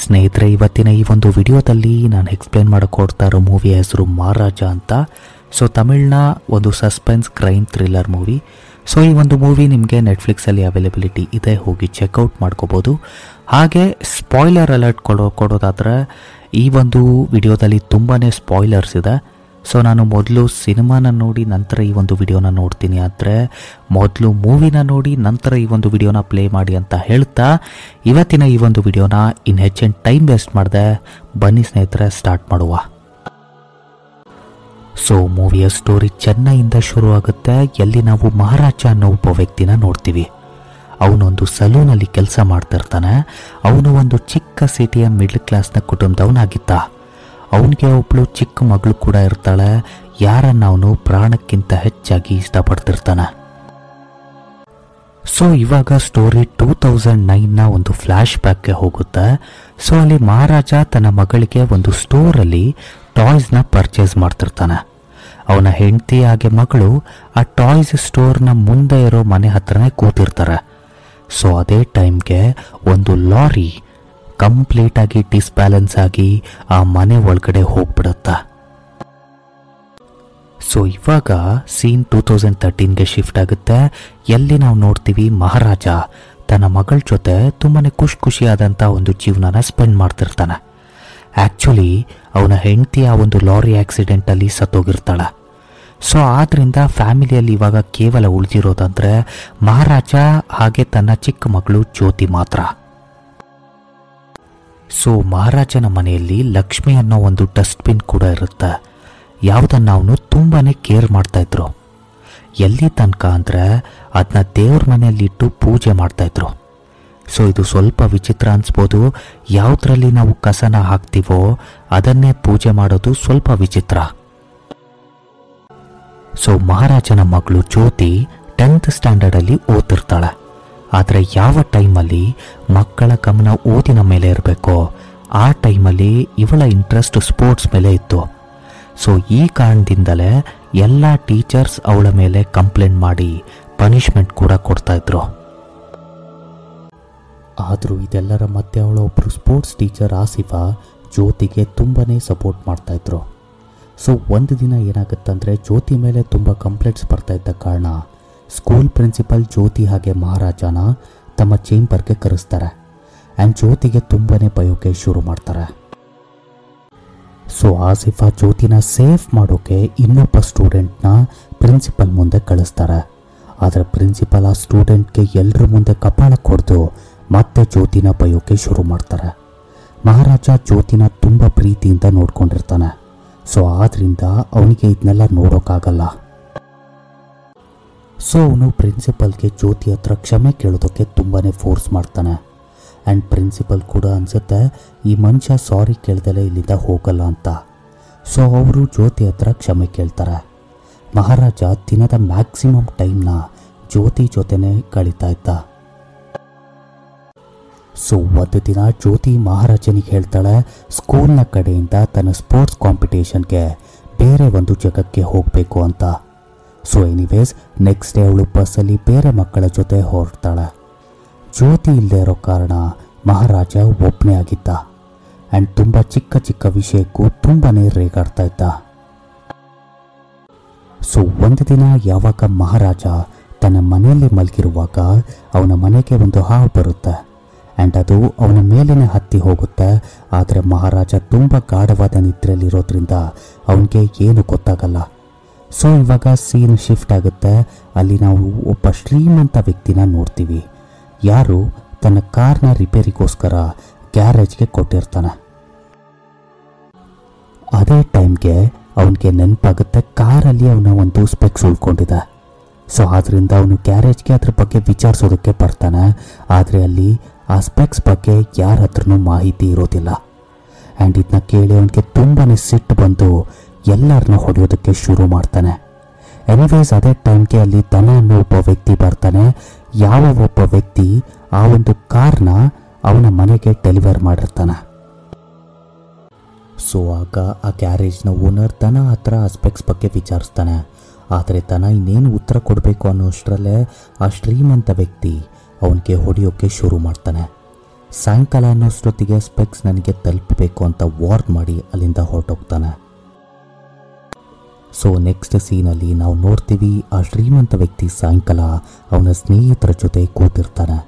ಸ್ನೇಹಿತರೆ, ಇವತ್ತಿನ ಈ ಒಂದು ವಿಡಿಯೋದಲ್ಲಿ ನಾನು ಎಕ್ಸ್ಪ್ಲೇನ್ ಮಾಡಕ್ಕೆ ಕೊಡ್ತಾ ಇರೋ ಮೂವಿ ಹೆಸರು ಮಹಾರಾಜ ಅಂತ. ಸೊ ತಮಿಳ್ನ ಒಂದು suspense crime thriller movie. So ಈ ಒಂದು ಮೂವಿ ನಿಮಗೆ ನೆಟ್ಫ್ಲಿಕ್ಸಲ್ಲಿ ಅವೈಲಬಿಲಿಟಿ ಇದೆ, ಹೋಗಿ ಚೆಕ್ಔಟ್ ಮಾಡ್ಕೋಬೋದು. ಹಾಗೆ ಸ್ಪಾಯ್ಲರ್ ಅಲರ್ಟ್ ಕೊಡೋದಾದರೆ ಈ ಒಂದು ವಿಡಿಯೋದಲ್ಲಿ ತುಂಬಾ ಸ್ಪಾಯ್ಲರ್ಸ್ ಇದೆ. ಸೊ ನಾನು ಮೊದಲು ಸಿನಿಮಾನ ನೋಡಿ ನಂತರ ಈ ಒಂದು ವಿಡಿಯೋನ ನೋಡ್ತೀನಿ, ಆದರೆ ಮೊದಲು ಮೂವಿನ ನೋಡಿ ನಂತರ ಈ ಒಂದು ವಿಡಿಯೋನ ಪ್ಲೇ ಮಾಡಿ ಅಂತ ಹೇಳ್ತಾ ಇವತ್ತಿನ ಈ ಒಂದು ವಿಡಿಯೋನ ಇನ್ನು ಹೆಚ್ಚಿನ ಟೈಮ್ ವೇಸ್ಟ್ ಮಾಡಿದೆ. ಬನ್ನಿ ಸ್ನೇಹಿತರೆ, ಸ್ಟಾರ್ಟ್ ಮಾಡುವ. ಸೊ ಮೂವಿಯ ಸ್ಟೋರಿ ಚೆನ್ನೈಯಿಂದ ಶುರುವಾಗುತ್ತೆ. ಎಲ್ಲಿ ನಾವು ಮಹಾರಾಜ ಅನ್ನೋ ಒಬ್ಬ ವ್ಯಕ್ತಿನ ನೋಡ್ತೀವಿ. ಅವನೊಂದು ಸಲೂನಲ್ಲಿ ಕೆಲಸ ಮಾಡ್ತಿರ್ತಾನೆ. ಅವನು ಒಂದು ಚಿಕ್ಕ ಸಿಟಿಯ ಮಿಡ್ಲ್ ಕ್ಲಾಸ್ನ ಕುಟುಂಬದವನಾಗಿದ್ದ. ಅವನಿಗೆ ಒಬ್ಬಳು ಚಿಕ್ಕ ಮಗಳು ಕೂಡ ಇರ್ತಾಳೆ, ಯಾರನ್ನ ಅವನು ಪ್ರಾಣಕ್ಕಿಂತ ಹೆಚ್ಚಾಗಿ ಇಷ್ಟಪಡ್ತಿರ್ತಾನೆ. ಸೊ ಇವಾಗ ಸ್ಟೋರಿ 2009ನ ಒಂದು ಫ್ಲ್ಯಾಶ್ ಬ್ಯಾಕ್ಗೆ ಹೋಗುತ್ತೆ. ಸೊ ಅಲ್ಲಿ ಮಹಾರಾಜ ತನ್ನ ಮಗಳಿಗೆ ಒಂದು ಸ್ಟೋರಲ್ಲಿ ಟಾಯ್ಸ್ನ ಪರ್ಚೇಸ್ ಮಾಡ್ತಿರ್ತಾನೆ. ಅವನ ಹೆಂಡತಿ ಹಾಗೆ ಮಗಳು ಆ ಟಾಯ್ಸ್ ಸ್ಟೋರ್ನ ಮುಂದೆ ಇರೋ ಮನೆ ಹತ್ರನೇ ಕೂತಿರ್ತಾರೆ. ಸೊ ಅದೇ ಟೈಮ್ಗೆ ಒಂದು ಲಾರಿ ಕಂಪ್ಲೀಟ್ ಆಗಿ ಡಿಸ್ಬ್ಯಾಲೆನ್ಸ್ ಆಗಿ ಆ ಮನೆ ಒಳಗಡೆ ಹೋಗ್ಬಿಡುತ್ತೆ. ಸೊ ಇವಾಗ ಸೀನ್ 2013ಗೆ ಶಿಫ್ಟ್ ಆಗುತ್ತೆ. ಎಲ್ಲಿ ನಾವು ನೋಡ್ತೀವಿ ಮಹಾರಾಜ ತನ್ನ ಮಗಳ ಜೊತೆ ತುಂಬಾನೇ ಖುಷಿಯಾದಂಥ ಒಂದು ಜೀವನನ ಸ್ಪೆಂಡ್ ಮಾಡ್ತಿರ್ತಾನೆ. ಆ್ಯಕ್ಚುಲಿ ಅವನ ಹೆಂಡತಿ ಆ ಒಂದು ಲಾರಿ ಆಕ್ಸಿಡೆಂಟಲ್ಲಿ ಸತ್ತೋಗಿರ್ತಾಳೆ. ಸೊ ಆದ್ರಿಂದ ಫ್ಯಾಮಿಲಿಯಲ್ಲಿ ಇವಾಗ ಕೇವಲ ಉಳಿದಿರೋದಂದ್ರೆ ಮಹಾರಾಜ ಹಾಗೆ ತನ್ನ ಚಿಕ್ಕ ಮಗಳು ಜ್ಯೋತಿ ಮಾತ್ರ. ಸೊ ಮಹಾರಾಜನ ಮನೆಯಲ್ಲಿ ಲಕ್ಷ್ಮಿ ಅನ್ನೋ ಒಂದು ಡಸ್ಟ್ಬಿನ್ ಕೂಡ ಇರುತ್ತೆ, ಯಾವುದನ್ನು ಅವನು ತುಂಬಾನೇ ಕೇರ್ ಮಾಡ್ತಾ ಇದ್ರು. ಎಲ್ಲಿ ತನಕ ಅಂದರೆ ಅದನ್ನ ದೇವ್ರ ಮನೆಯಲ್ಲಿಟ್ಟು ಪೂಜೆ ಮಾಡ್ತಾ ಇದ್ರು. ಸೊ ಇದು ಸ್ವಲ್ಪ ವಿಚಿತ್ರ ಅನ್ಸ್ಬೋದು. ಯಾವುದ್ರಲ್ಲಿ ನಾವು ಕಸನ ಹಾಕ್ತೀವೋ ಅದನ್ನೇ ಪೂಜೆ ಮಾಡೋದು ಸ್ವಲ್ಪ ವಿಚಿತ್ರ. ಸೊ ಮಹಾರಾಜನ ಮಗಳು ಜ್ಯೋತಿ 10th ಸ್ಟ್ಯಾಂಡರ್ಡಲ್ಲಿ ಓದ್ತಿರ್ತಾಳೆ. ಆದರೆ ಯಾವ ಟೈಮಲ್ಲಿ ಮಕ್ಕಳ ಗಮನ ಓದಿನ ಮೇಲೆ ಇರಬೇಕೋ ಆ ಟೈಮಲ್ಲಿ ಇವಳ ಇಂಟ್ರೆಸ್ಟ್ ಸ್ಪೋರ್ಟ್ಸ್ ಮೇಲೆ ಇತ್ತು. ಸೊ ಈ ಕಾರಣದಿಂದಲೇ ಎಲ್ಲ ಟೀಚರ್ಸ್ ಅವಳ ಮೇಲೆ ಕಂಪ್ಲೇಂಟ್ ಮಾಡಿ ಪನಿಷ್ಮೆಂಟ್ ಕೂಡ ಕೊಡ್ತಾ ಇದ್ರು. ಆದರೂ ಇದೆಲ್ಲರ ಮಧ್ಯೆ ಅವಳ ಒಬ್ಬರು ಸ್ಪೋರ್ಟ್ಸ್ ಟೀಚರ್ ಆಸಿಫಾ ಜ್ಯೋತಿಗೆ ತುಂಬಾನೇ ಸಪೋರ್ಟ್ ಮಾಡ್ತಾ ಇದ್ರು. ಸೊ ಒಂದು ದಿನ ಏನಾಗುತ್ತಂದರೆ ಜ್ಯೋತಿ ಮೇಲೆ ತುಂಬ ಕಂಪ್ಲೇಂಟ್ಸ್ ಬರ್ತಾ ಇದ್ದ ಕಾರಣ ಸ್ಕೂಲ್ ಪ್ರಿನ್ಸಿಪಲ್ ಜ್ಯೋತಿ ಹಾಗೆ ಮಹಾರಾಜನ ತಮ್ಮ ಚೇಂಬರ್ಗೆ ಕರೆಸ್ತಾರೆ. ಆ್ಯಂಡ್ ಜ್ಯೋತಿಗೆ ತುಂಬಾನೇ ಬಯೋಕೆ ಶುರು ಮಾಡ್ತಾರೆ. ಸೊ ಆಸಿಫಾ ಜ್ಯೋತಿನ ಸೇಫ್ ಮಾಡೋಕೆ ಇನ್ನೊಬ್ಬ ಸ್ಟೂಡೆಂಟ್ನ ಪ್ರಿನ್ಸಿಪಲ್ ಮುಂದೆ ಕಳಿಸ್ತಾರೆ. ಆದರೆ ಪ್ರಿನ್ಸಿಪಲ್ ಆ ಸ್ಟೂಡೆಂಟ್ಗೆ ಎಲ್ಲರ ಮುಂದೆ ಕಪಾಳ ಕೊಡ್ದು ಮತ್ತೆ ಜ್ಯೋತಿನ ಬಯೋಕೆ ಶುರು ಮಾಡ್ತಾರೆ. ಮಹಾರಾಜ ಜ್ಯೋತಿನ ತುಂಬ ಪ್ರೀತಿಯಿಂದ ನೋಡ್ಕೊಂಡಿರ್ತಾನೆ. ಸೊ ಆದ್ರಿಂದ ಅವನಿಗೆ ಇದನ್ನೆಲ್ಲ ನೋಡೋಕ್ಕಾಗಲ್ಲ. ಸೊ ಅವನು ಪ್ರಿನ್ಸಿಪಲ್ಗೆ ಜ್ಯೋತಿ ಹತ್ರ ಕ್ಷಮೆ ಕೇಳೋದಕ್ಕೆ ತುಂಬಾನೇ ಫೋರ್ಸ್ ಮಾಡ್ತಾನೆ. ಆ್ಯಂಡ್ ಪ್ರಿನ್ಸಿಪಲ್ ಕೂಡ ಅನ್ಸುತ್ತೆ ಈ ಮನುಷ್ಯ ಸಾರಿ ಕೇಳ್ದಲೇ ಇಲ್ಲಿಂದ ಹೋಗಲ್ಲ ಅಂತ. ಸೊ ಅವರು ಜ್ಯೋತಿ ಹತ್ರ ಕ್ಷಮೆ ಕೇಳ್ತಾರೆ. ಮಹಾರಾಜ ದಿನದ ಮ್ಯಾಕ್ಸಿಮಮ್ ಟೈಮ್ನ ಜ್ಯೋತಿ ಜೊತೆನೇ ಕಳೀತಾ ಇದ್ದ. ಸೊ ಒಂದು ದಿನ ಜ್ಯೋತಿ ಮಹಾರಾಜನಿಗೆ ಹೇಳ್ತಾಳೆ ಸ್ಕೂಲ್ನ ಕಡೆಯಿಂದ ತನ್ನ ಸ್ಪೋರ್ಟ್ಸ್ ಕಾಂಪಿಟೇಷನ್ಗೆ ಬೇರೆ ಒಂದು ಜಾಗಕ್ಕೆ ಹೋಗಬೇಕು ಅಂತ. ಸೊ ಎನಿವೇಸ್ ನೆಕ್ಸ್ಟ್ ಡೇ ಅವಳು ಬಸ್ಸಲ್ಲಿ ಬೇರೆ ಮಕ್ಕಳ ಜೊತೆ ಹೊರಡ್ತಾಳೆ. ಜ್ಯೋತಿ ಇಲ್ಲದೆ ಇರೋ ಕಾರಣ ಮಹಾರಾಜ ಒಬ್ಬನೇ ಆಗಿದ್ದ. ಆ್ಯಂಡ್ ತುಂಬ ಚಿಕ್ಕ ಚಿಕ್ಕ ವಿಷಯಕ್ಕೂ ತುಂಬಾನೇ ರೇಗಾಡ್ತಾ ಇದ್ದ. ಸೊ ಒಂದು ದಿನ ಯಾವಾಗ ಮಹಾರಾಜ ತನ್ನ ಮನೆಯಲ್ಲಿ ಮಲಗಿರುವಾಗ ಅವನ ಮನೆಗೆ ಒಂದು ಹಾವು ಬರುತ್ತೆ. ಆ್ಯಂಡ್ ಅದು ಅವನ ಮೇಲೇನೆ ಹತ್ತಿ ಹೋಗುತ್ತೆ. ಆದರೆ ಮಹಾರಾಜ ತುಂಬ ಗಾಢವಾದ ನಿದ್ರೆಯಲ್ಲಿರೋದ್ರಿಂದ ಅವನಿಗೆ ಏನು ಗೊತ್ತಾಗಲ್ಲ. ಸೊ ಇವಾಗ ಸೀನ್ ಶಿಫ್ಟ್ ಆಗುತ್ತೆ. ಅಲ್ಲಿ ನಾವು ಒಬ್ಬ ಶ್ರೀಮಂತ ವ್ಯಕ್ತಿನ ನೋಡ್ತೀವಿ, ಯಾರು ತನ್ನ ಕಾರ್ನ ರಿಪೇರಿಗೋಸ್ಕರ ಗ್ಯಾರೇಜ್ಗೆ ಕೊಟ್ಟಿರ್ತಾನೆ. ಅದೇ ಟೈಮ್ಗೆ ಅವನಿಗೆ ನೆನಪಾಗುತ್ತೆ ಕಾರಲ್ಲಿ ಅವನ ಒಂದು ಸ್ಪೆಕ್ಸ್ ಉಳ್ಕೊಂಡಿದೆ. ಸೊ ಆದ್ರಿಂದ ಅವನು ಗ್ಯಾರೇಜ್ಗೆ ಅದ್ರ ಬಗ್ಗೆ ವಿಚಾರಿಸೋದಕ್ಕೆ ಬರ್ತಾನೆ. ಆದರೆ ಅಲ್ಲಿ ಆ ಸ್ಪೆಕ್ಸ್ ಬಗ್ಗೆ ಯಾರ ಹತ್ರನೂ ಮಾಹಿತಿ ಇರೋದಿಲ್ಲ. ಆ್ಯಂಡ್ ಇದನ್ನ ಕೇಳಿ ಅವನಿಗೆ ತುಂಬಾನೇ ಸಿಟ್ಟು ಬಂದು ಎಲ್ಲರನ್ನ ಹೊಡೆಯೋದಕ್ಕೆ ಶುರು ಮಾಡ್ತಾನೆ. ಎನಿವೇಸ್ ಅದೇ ಟೈಮ್ಗೆ ಅಲ್ಲಿ ದನ ಅನ್ನೋ ಒಬ್ಬ ವ್ಯಕ್ತಿ ಬರ್ತಾನೆ. ಯಾವ ಒಬ್ಬ ವ್ಯಕ್ತಿ ಆ ಒಂದು ಕಾರ್ನ ಅವನ ಮನೆಗೆ ಡೆಲಿವರ್ ಮಾಡಿರ್ತಾನೆ. ಸೊ ಆಗ ಆ ಗ್ಯಾರೇಜ್ನ ಓನರ್ ದನ ಹತ್ರ ಆ ಸ್ಪೆಕ್ಸ್ ಬಗ್ಗೆ ವಿಚಾರಿಸ್ತಾನೆ. ಆದರೆ ದನ ಇನ್ನೇನು ಉತ್ತರ ಕೊಡಬೇಕು ಅನ್ನೋಷ್ಟರಲ್ಲೇ ಆ ಶ್ರೀಮಂತ ವ್ಯಕ್ತಿ ಅವನಿಗೆ ಹೊಡೆಯೋಕ್ಕೆ ಶುರು ಮಾಡ್ತಾನೆ. ಸಾಯಂಕಾಲ ಅನ್ನೋಷ್ಟೊತ್ತಿಗೆ ಸ್ಪೆಕ್ಸ್ ನನಗೆ ತಲುಪಬೇಕು ಅಂತ ವಾರ್ನ್ ಮಾಡಿ ಅಲ್ಲಿಂದ ಹೊರಟೋಗ್ತಾನೆ. ಸೊ ನೆಕ್ಸ್ಟ್ ಸೀನಲ್ಲಿ ನಾವು ನೋಡ್ತೀವಿ ಆ ಶ್ರೀಮಂತ ವ್ಯಕ್ತಿ ಸಾಯಂಕಾಲ ಅವನ ಸ್ನೇಹಿತರ ಜೊತೆ ಕೂತಿರ್ತಾನೆ.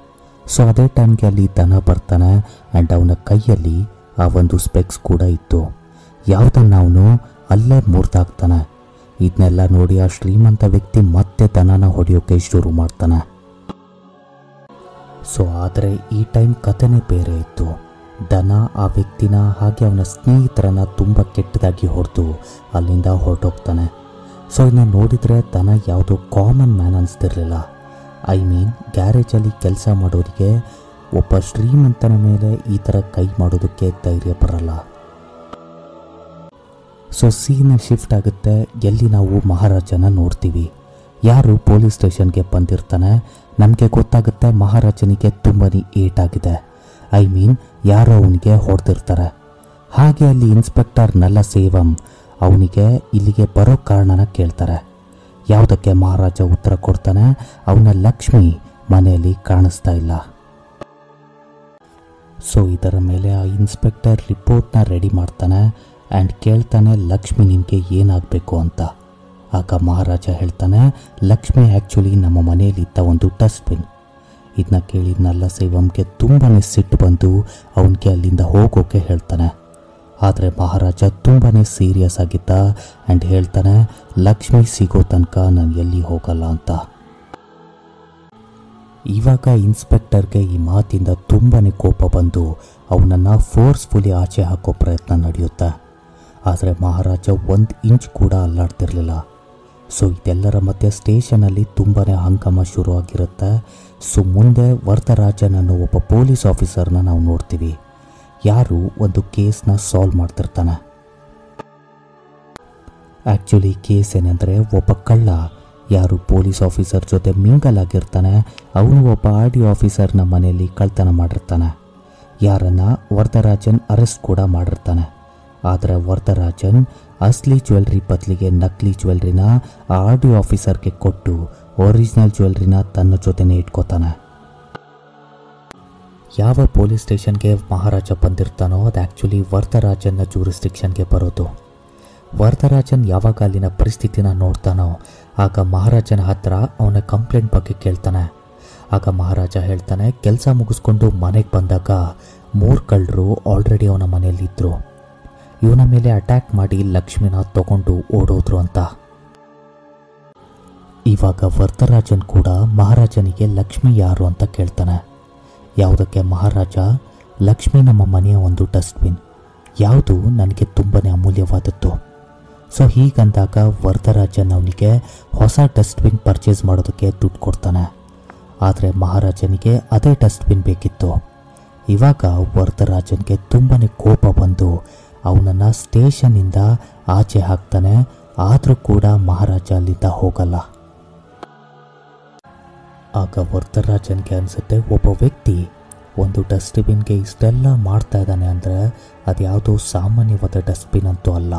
ಸೊ ಅದೇ ಟೈಮ್ಗೆ ಅಲ್ಲಿ ದನ ಬರ್ತಾನೆ ಆ್ಯಂಡ್ ಅವನ ಕೈಯಲ್ಲಿ ಆ ಒಂದು ಸ್ಪೆಕ್ಸ್ ಕೂಡ ಇತ್ತು. ಯಾವುದನ್ನು ಅವನು ಅಲ್ಲೇ ಮುರಿದಾಕ್ತಾನೆ. ಇದನ್ನೆಲ್ಲ ನೋಡಿ ಆ ಶ್ರೀಮಂತ ವ್ಯಕ್ತಿ ಮತ್ತೆ ದನನ ಹೊಡೆಯೋಕೆ ಶುರು ಮಾಡ್ತಾನೆ. ಸೊ ಆದರೆ ಈ ಟೈಮ್ ಕಥೆನೇ ಬೇರೆ ಇತ್ತು. ದನ ಆ ವ್ಯಕ್ತಿನ ಹಾಗೆ ಅವನ ಸ್ನೇಹಿತರನ್ನ ತುಂಬ ಕೆಟ್ಟದಾಗಿ ಹೊಡೆದು ಅಲ್ಲಿಂದ ಹೊರಟೋಗ್ತಾನೆ. ಸೊ ಇದನ್ನ ನೋಡಿದರೆ ದನ ಯಾವುದೋ ಕಾಮನ್ ಮ್ಯಾನ್ ಅನಿಸ್ತಿರ್ಲಿಲ್ಲ. ಐ ಮೀನ್ ಗ್ಯಾರೇಜಲ್ಲಿ ಕೆಲಸ ಮಾಡೋರಿಗೆ ಒಬ್ಬ ಶ್ರೀಮಂತನ ಮೇಲೆ ಈ ಥರ ಕೈ ಮಾಡೋದಕ್ಕೆ ಧೈರ್ಯ ಬರಲ್ಲ. ಸೊ ಸೀನ್ ಶಿಫ್ಟ್ ಆಗುತ್ತೆ. ಎಲ್ಲಿ ನಾವು ಮಹಾರಾಜನ ನೋಡ್ತೀವಿ. ಯಾರು ಪೊಲೀಸ್ ಸ್ಟೇಷನ್ಗೆ ಬಂದಿರ್ತಾನೆ. ನಮಗೆ ಗೊತ್ತಾಗುತ್ತೆ ಮಹಾರಾಜನಿಗೆ ತುಂಬಾ ಏಟಾಗಿದೆ. ಐ ಮೀನ್ ಯಾರೋ ಅವನಿಗೆ ಹೊಡೆದಿರ್ತಾರೆ. ಹಾಗೆ ಅಲ್ಲಿ ಇನ್ಸ್ಪೆಕ್ಟರ್ ನಲ್ಲ ಸೇವಂ ಅವನಿಗೆ ಇಲ್ಲಿಗೆ ಬರೋ ಕಾರಣನ ಕೇಳ್ತಾರೆ. ಯಾವುದಕ್ಕೆ ಮಹಾರಾಜ ಉತ್ತರ ಕೊಡ್ತಾನೆ, ಅವನ ಲಕ್ಷ್ಮಿ ಮನೆಯಲ್ಲಿ ಕಾಣಿಸ್ತಾ ಇಲ್ಲ. ಸೊ ಇದರ ಮೇಲೆ ಆ ಇನ್ಸ್ಪೆಕ್ಟರ್ ರಿಪೋರ್ಟ್ನ ರೆಡಿ ಮಾಡ್ತಾನೆ ಆ್ಯಂಡ್ ಕೇಳ್ತಾನೆ ಲಕ್ಷ್ಮಿ ನಿಮಗೆ ಏನಾಗಬೇಕು ಅಂತ. ಆಗ ಮಹಾರಾಜ ಹೇಳ್ತಾನೆ, ಲಕ್ಷ್ಮಿ ಆ್ಯಕ್ಚುಲಿ ನಮ್ಮ ಮನೆಯಲ್ಲಿದ್ದ ಒಂದು ಡಸ್ಟ್ಬಿನ್. ಇದನ್ನ ಕೇಳಿ ನಲ್ಲ ಸೇವಂಗೆ ತುಂಬಾ ಸಿಟ್ಟು ಬಂದು ಅವನಿಗೆ ಅಲ್ಲಿಂದ ಹೋಗೋಕೆ ಹೇಳ್ತಾನೆ. ಆದರೆ ಮಹಾರಾಜ ತುಂಬಾ ಸೀರಿಯಸ್ ಆಗಿದ್ದ ಆ್ಯಂಡ್ ಹೇಳ್ತಾನೆ, ಲಕ್ಷ್ಮಿ ಸಿಗೋ ತನಕ ನಾನು ಎಲ್ಲಿ ಹೋಗಲ್ಲ ಅಂತ. ಇವಾಗ ಇನ್ಸ್ಪೆಕ್ಟರ್ಗೆ ಈ ಮಾತಿಂದ ತುಂಬಾ ಕೋಪ ಬಂದು ಅವನನ್ನು ಫೋರ್ಸ್ಫುಲಿ ಆಚೆ ಹಾಕೋ ಪ್ರಯತ್ನ ನಡೆಯುತ್ತೆ. ಆದರೆ ಮಹಾರಾಜ 1 ಇಂಚ್ ಕೂಡ ಅಲ್ಲಾಡ್ತಿರ್ಲಿಲ್ಲ. ಸೊ ಇದೆಲ್ಲರ ಮಧ್ಯೆ ಸ್ಟೇಷನಲ್ಲಿ ತುಂಬಾ ಹಂಗಾಮ ಶುರು ಆಗಿರುತ್ತೆ. ಸೊ ಮುಂದೆ ವರದರಾಜನ್ ಅನ್ನೋ ಒಬ್ಬ ಪೊಲೀಸ್ ಆಫೀಸರ್ನ ನಾವು ನೋಡ್ತೀವಿ. ಯಾರು ಒಂದು ಕೇಸ್ನ ಸಾಲ್ವ್ ಮಾಡ್ತಿರ್ತಾನೆ. ಆ್ಯಕ್ಚುಲಿ ಕೇಸ್ ಏನೆಂದರೆ ಒಬ್ಬ ಕಳ್ಳ ಯಾರು ಪೊಲೀಸ್ ಆಫೀಸರ್ ಜೊತೆ ಮಿಂಗಲ್ ಆಗಿರ್ತಾನೆ, ಅವನು ಒಬ್ಬ RD ಆಫೀಸರ್ನ ಮನೆಯಲ್ಲಿ ಕಳ್ತನ ಮಾಡಿರ್ತಾನೆ. ಯಾರನ್ನ ವರದರಾಜನ್ ಅರೆಸ್ಟ್ ಕೂಡ ಮಾಡಿರ್ತಾನೆ. ಆದರೆ ವರದರಾಜನ್ ಅಸಲಿ ಜ್ಯುವೆಲ್ರಿ ಬದಲಿಗೆ ನಕಲಿ ಜ್ಯುವೆಲ್ರಿನ ಆ RD ಆಫೀಸರ್ಗೆ ಕೊಟ್ಟು ಒರಿಜಿನಲ್ ಜ್ಯುವೆಲ್ರಿನ ತನ್ನ ಜೊತೆನೇ ಇಟ್ಕೋತಾನೆ. ಯಾವ ಪೊಲೀಸ್ ಸ್ಟೇಷನ್ಗೆ ಮಹಾರಾಜ ಬಂದಿರ್ತಾನೋ ಅದು ಆ್ಯಕ್ಚುಲಿ ವರದರಾಜನ್ನ ಜೂರಿಸ್ಡಿಕ್ಷನ್ಗೆ ಬರೋದು. ವರದರಾಜನ್ ಯಾವಾಗ ಅಲ್ಲಿನ ಪರಿಸ್ಥಿತಿನ ನೋಡ್ತಾನೋ ಆಗ ಮಹಾರಾಜನ ಹತ್ರ ಅವನ ಕಂಪ್ಲೇಂಟ್ ಬಗ್ಗೆ ಕೇಳ್ತಾನೆ. ಆಗ ಮಹಾರಾಜ ಹೇಳ್ತಾನೆ, ಕೆಲಸ ಮುಗಿಸ್ಕೊಂಡು ಮನೆಗೆ ಬಂದಾಗ 3 ಕಳ್ಳರು ಆಲ್ರೆಡಿ ಅವನ ಮನೆಯಲ್ಲಿದ್ದರು. ಇವನ ಮೇಲೆ ಅಟ್ಯಾಕ್ ಮಾಡಿ ಲಕ್ಷ್ಮಿನ ತಗೊಂಡು ಓಡೋದ್ರು ಅಂತ. ಇವಾಗ ವರದರಾಜನ್ ಕೂಡ ಮಹಾರಾಜನಿಗೆ ಲಕ್ಷ್ಮಿ ಯಾರು ಅಂತ ಕೇಳ್ತಾನೆ. ಯಾವುದಕ್ಕೆ ಮಹಾರಾಜ, ಲಕ್ಷ್ಮಿ ನಮ್ಮ ಮನೆಯ ಒಂದು ಡಸ್ಟ್ಬಿನ್, ಯಾವುದು ನನಗೆ ತುಂಬಾ ಅಮೂಲ್ಯವಾದದ್ದು. ಸೊ ಹೀಗಂದಾಗ ವರದರಾಜನ್ ಅವನಿಗೆ ಹೊಸ ಡಸ್ಟ್ಬಿನ್ ಪರ್ಚೇಸ್ ಮಾಡೋದಕ್ಕೆ ದುಡ್ಡು ಕೊಡ್ತಾನೆ. ಆದರೆ ಮಹಾರಾಜನಿಗೆ ಅದೇ ಡಸ್ಟ್ಬಿನ್ ಬೇಕಿತ್ತು. ಇವಾಗ ವರದರಾಜನ್ಗೆ ತುಂಬಾ ಕೋಪ ಬಂದು ಅವನನ್ನು ಸ್ಟೇಷನ್ನಿಂದ ಆಚೆ ಹಾಕ್ತಾನೆ. ಆದರೂ ಕೂಡ ಮಹಾರಾಜ ಅಲ್ಲಿಂದ ಹೋಗಲ್ಲ. ಆಗ ವರದರಾಜನ್ಗೆ ಅನಿಸುತ್ತೆ, ಒಬ್ಬ ವ್ಯಕ್ತಿ ಒಂದು ಡಸ್ಟ್ಬಿನ್ಗೆ ಇಷ್ಟೆಲ್ಲ ಮಾಡ್ತಾ ಇದ್ದಾನೆ ಅಂದರೆ ಅದು ಯಾವುದೋ ಸಾಮಾನ್ಯವಾದ ಡಸ್ಟ್ಬಿನ್ ಅಂತೂ ಅಲ್ಲ.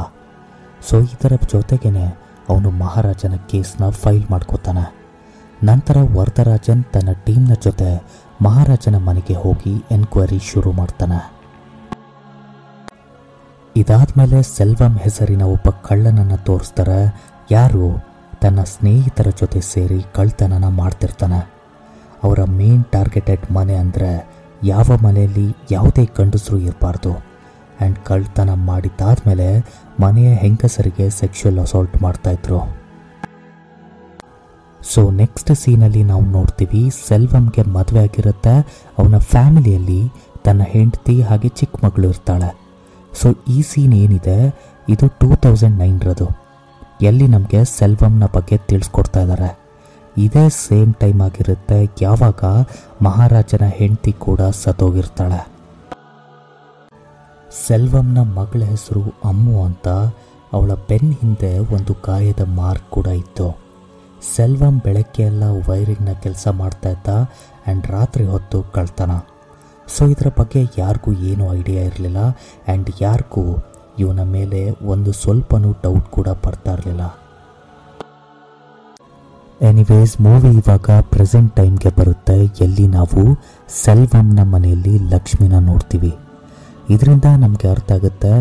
ಸೊ ಇದರ ಜೊತೆಗೇ ಅವನು ಮಹಾರಾಜನ ಕೇಸ್ನ ಫೈಲ್ ಮಾಡ್ಕೋತಾನೆ. ನಂತರ ವರದರಾಜನ್ ತನ್ನ ಟೀಮ್ನ ಜೊತೆ ಮಹಾರಾಜನ ಮನೆಗೆ ಹೋಗಿ ಎನ್ಕ್ವೈರಿ ಶುರು ಮಾಡ್ತಾನೆ. ಇದಾದ್ಮೇಲೆ ಸೆಲ್ವಂ ಹೆಸರಿನ ಒಬ್ಬ ಕಳ್ಳನನ್ನು ತೋರಿಸ್ತಾರೆ. ಯಾರು ತನ್ನ ಸ್ನೇಹಿತರ ಜೊತೆ ಸೇರಿ ಕಳ್ತನನ ಮಾಡ್ತಿರ್ತಾನೆ. ಅವರ ಮೇನ್ ಟಾರ್ಗೆಟೆಡ್ ಮನೆ ಅಂದರೆ ಯಾವ ಮನೆಯಲ್ಲಿ ಯಾವುದೇ ಗಂಡಸರು ಇರಬಾರ್ದು. ಆ್ಯಂಡ್ ಕಳ್ತನ ಮಾಡಿದ್ದಾದ್ಮೇಲೆ ಮನೆಯ ಹೆಂಗಸರಿಗೆ ಸೆಕ್ಷುವಲ್ ಅಸಾಲ್ಟ್ ಮಾಡ್ತಾಯಿದ್ರು. ಸೊ ನೆಕ್ಸ್ಟ್ ಸೀನಲ್ಲಿ ನಾವು ನೋಡ್ತೀವಿ, ಸೆಲ್ವಂಗೆ ಮದುವೆ ಆಗಿರುತ್ತೆ. ಅವನ ಫ್ಯಾಮಿಲಿಯಲ್ಲಿ ತನ್ನ ಹೆಂಡತಿ ಹಾಗೆ ಚಿಕ್ಕ ಮಗಳು ಇರ್ತಾಳೆ. ಸೊ ಈ ಸೀನ್ ಏನಿದೆ ಇದು 2009ರದು. ಎಲ್ಲಿ ನಮಗೆ ಸೆಲ್ವಂನ ಬಗ್ಗೆ ತಿಳಿಸ್ಕೊಡ್ತಾ ಇದ್ದಾರೆ. ಇದೇ ಸೇಮ್ ಟೈಮ್ ಆಗಿರುತ್ತೆ ಯಾವಾಗ ಮಹಾರಾಜನ ಹೆಂಡತಿ ಕೂಡ ಸತ್ತೋಗಿರ್ತಾಳೆ. ಸೆಲ್ವಂನ ಮಗಳ ಹೆಸರು ಅಮ್ಮು ಅಂತ. ಅವಳ ಬೆನ್ನ ಹಿಂದೆ ಒಂದು ಗಾಯದ ಮಾರ್ಕ್ ಕೂಡ ಇತ್ತು. ಸೆಲ್ವಂ ಬೆಳಗ್ಗೆ ಎಲ್ಲ ವೈರಿಂಗ್ನ ಕೆಲಸ ಮಾಡ್ತಾ ಇದ್ದ ಆ್ಯಂಡ್ ರಾತ್ರಿ ಹೊತ್ತು ಕಳ್ತನ. ಸೊ ಇದರ ಬಗ್ಗೆ ಯಾರಿಗೂ ಏನೂ ಐಡಿಯಾ ಇರಲಿಲ್ಲ ಆ್ಯಂಡ್ ಯಾರಿಗೂ ಇವನ ಮೇಲೆ ಒಂದು ಸ್ವಲ್ಪನೂ ಡೌಟ್ ಕೂಡ ಬರ್ತಾ ಇರಲಿಲ್ಲ. ಎನಿವೇಸ್ ಮೂವಿ ಇವಾಗ ಪ್ರೆಸೆಂಟ್ ಟೈಮ್ಗೆ ಬರುತ್ತೆ, ಎಲ್ಲಿ ನಾವು ಸೆಲ್ವಂನ ಮನೆಯಲ್ಲಿ ಲಕ್ಷ್ಮಿನ ನೋಡ್ತೀವಿ. ಇದರಿಂದ ನಮಗೆ ಅರ್ಥ ಆಗುತ್ತೆ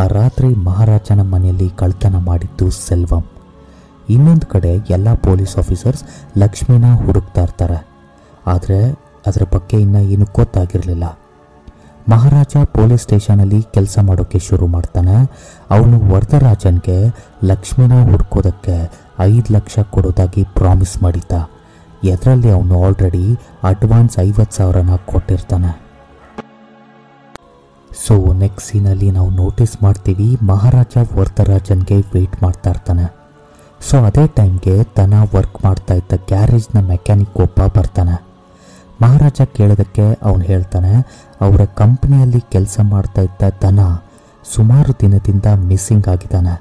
ಆ ರಾತ್ರಿ ಮಹಾರಾಜನ ಮನೆಯಲ್ಲಿ ಕಳ್ತನ ಮಾಡಿದ್ದು ಸೆಲ್ವಂ. ಇನ್ನೊಂದು ಕಡೆ ಎಲ್ಲ ಪೊಲೀಸ್ ಆಫೀಸರ್ಸ್ ಲಕ್ಷ್ಮಿನ ಹುಡುಕ್ತಾ ಇರ್ತಾರೆ. ಆದರೆ ಅದರ ಬಗ್ಗೆ ಇನ್ನೂ ಏನು ಗೊತ್ತಾಗಿರಲಿಲ್ಲ. ಮಹಾರಾಜ ಪೊಲೀಸ್ ಸ್ಟೇಷನಲ್ಲಿ ಕೆಲಸ ಮಾಡೋಕ್ಕೆ ಶುರು ಮಾಡ್ತಾನೆ. ಅವನು ವರದರಾಜನ್ಗೆ ಲಕ್ಷ್ಮಿನ ಹುಡ್ಕೋದಕ್ಕೆ 5 ಲಕ್ಷ ಕೊಡೋದಾಗಿ ಪ್ರಾಮಿಸ್ ಮಾಡಿದ್ದ. ಇದರಲ್ಲಿ ಅವನು ಆಲ್ರೆಡಿ ಅಡ್ವಾನ್ಸ್ 50,000 ಕೊಟ್ಟಿರ್ತಾನೆ. ಸೊ ನೆಕ್ಸ್ಟ್ ಸೀನಲ್ಲಿ ನಾವು ನೋಟಿಸ್ ಮಾಡ್ತೀವಿ ಮಹಾರಾಜ ವರದರಾಜನ್ಗೆ ವೆಯ್ಟ್ ಮಾಡ್ತಾ ಇರ್ತಾನೆ. ಸೊ ಅದೇ ಟೈಮ್ಗೆ ತನ ವರ್ಕ್ ಮಾಡ್ತಾ ಇದ್ದ ಗ್ಯಾರೇಜ್ನ ಮೆಕ್ಯಾನಿಕ್ ಒಬ್ಬ ಬರ್ತಾನೆ. ಮಹಾರಾಜ ಕೇಳೋದಕ್ಕೆ ಅವನು ಹೇಳ್ತಾನೆ ಅವರ ಕಂಪ್ನಿಯಲ್ಲಿ ಕೆಲಸ ಮಾಡ್ತಾ ಇದ್ದ ತನ ಸುಮಾರು ದಿನದಿಂದ ಮಿಸ್ಸಿಂಗ್ ಆಗಿದ್ದಾನೆ.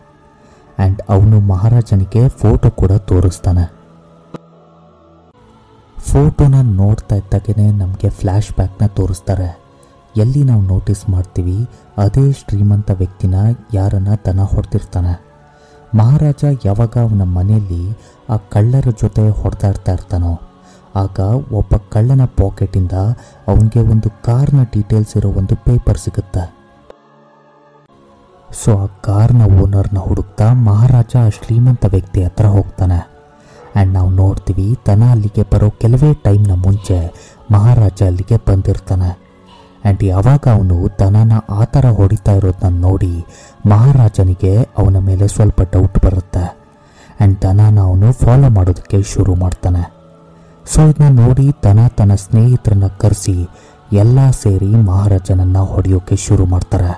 ಆ್ಯಂಡ್ ಅವನು ಮಹಾರಾಜನಿಗೆ ಫೋಟೋ ಕೂಡ ತೋರಿಸ್ತಾನೆ. ಫೋಟೋನ ನೋಡ್ತಾ ಇದ್ದಾಗೇ ನಮಗೆ ಫ್ಲ್ಯಾಶ್ ಬ್ಯಾಕ್ನ ತೋರಿಸ್ತಾರೆ. ಎಲ್ಲಿ ನಾವು ನೋಟಿಸ್ ಮಾಡ್ತೀವಿ ಅದೇ ಶ್ರೀಮಂತ ವ್ಯಕ್ತಿನ ಯಾರನ್ನ ತನ ಹೊಡೆದಿರ್ತಾನೆ. ಮಹಾರಾಜ ಯಾವಾಗ ಅವನ ಮನೆಯಲ್ಲಿ ಆ ಕಳ್ಳರ ಜೊತೆ ಹೊಡೆದಾಡ್ತಾ ಇರ್ತಾನೋ ಆಗ ಒಬ್ಬ ಕಳ್ಳನ ಪಾಕೆಟಿಂದ ಅವನಿಗೆ ಒಂದು ಕಾರ್ನ ಡೀಟೇಲ್ಸ್ ಇರೋ ಒಂದು ಪೇಪರ್ ಸಿಗುತ್ತೆ. ಸೊ ಆ ಕಾರ್ನ ಓನರ್ನ ಹುಡುಕ್ತಾ ಮಹಾರಾಜ ಆ ಶ್ರೀಮಂತ ವ್ಯಕ್ತಿ ಹತ್ರ ಹೋಗ್ತಾನೆ. ಆ್ಯಂಡ್ ನಾವು ನೋಡ್ತೀವಿ ತನ ಅಲ್ಲಿಗೆ ಬರೋ ಕೆಲವೇ ಟೈಮ್ನ ಮುಂಚೆ ಮಹಾರಾಜ ಅಲ್ಲಿಗೆ ಬಂದಿರ್ತಾನೆ. ಆ್ಯಂಡ್ ಯಾವಾಗ ಅವನು ತನನ ಆ ಥರ ಹೊಡಿತಾ ಇರೋದನ್ನ ನೋಡಿ ಮಹಾರಾಜನಿಗೆ ಅವನ ಮೇಲೆ ಸ್ವಲ್ಪ ಡೌಟ್ ಬರುತ್ತೆ. ಆ್ಯಂಡ್ ತನನ ಅವನು ಫಾಲೋ ಮಾಡೋದಕ್ಕೆ ಶುರು ಮಾಡ್ತಾನೆ. ಸೊ ಇದನ್ನ ನೋಡಿ ತನ್ನ ಸ್ನೇಹಿತರನ್ನ ಕರೆಸಿ ಎಲ್ಲ ಸೇರಿ ಮಹಾರಾಜನನ್ನ ಹೊಡೆಯೋಕೆ ಶುರು ಮಾಡ್ತಾರೆ.